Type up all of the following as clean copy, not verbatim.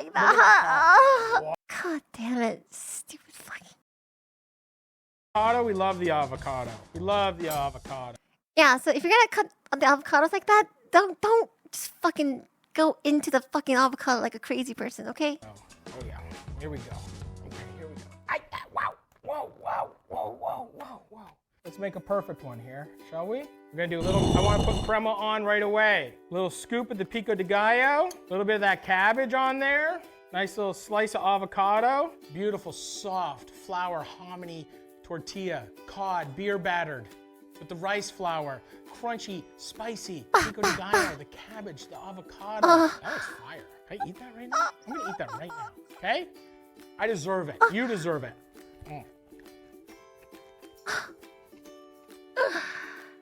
like that. God damn it. Stupid fucking. Avocado, we love the avocado. We love the avocado. Yeah, so if you're gonna cut the avocados like that, don't just fucking go into the fucking avocado like a crazy person, okay? Oh yeah. Here we go. Okay, here we go. Wow. Whoa, whoa, whoa, whoa, whoa, whoa. Let's make a perfect one here, shall we? We're gonna do a little, I wanna put crema on right away. A little scoop of the pico de gallo, a little bit of that cabbage on there. Nice little slice of avocado. Beautiful, soft flour hominy tortilla, cod, beer battered with the rice flour, crunchy, spicy, pico de gallo, the cabbage, the avocado. That was fire. Can I eat that right now? I'm gonna eat that right now, okay? I deserve it. You deserve it.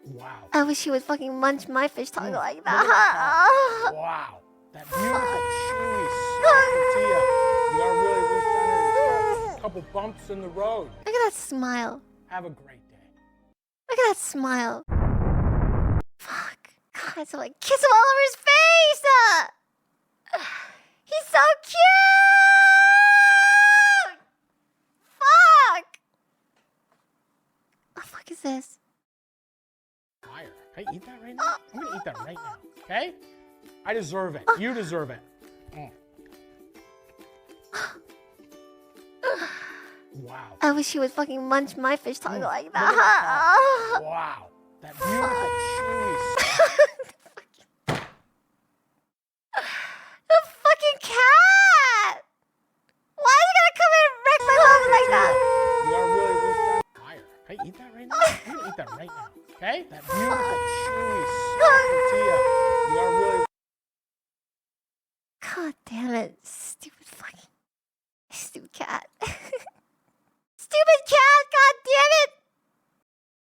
Wow. I wish he would fucking munch my fish taco like that. Wow. That beautiful, chewy, soft tortilla. You are really recentering yourself. A couple bumps in the road. Look at that smile. Have a great day. Look at that smile. Fuck. God, so like kiss him all over his face. He's so cute. Fuck. What the fuck is this? Fire. Can I eat that right now? I'm gonna eat that right now, okay? I deserve it. You deserve it. Wow. I wish he would fucking munch my fish taco like that. Wow. That beautiful, chewy, soft. The fucking cat! Why is he gonna come in and wreck my home like that? You are really recentering. Fire. Can I eat that right now? I'm gonna eat that right now, okay? That beautiful, chewy, soft tortilla. You are really. God damn it. Stupid fucking. Stupid cat. Stupid cat!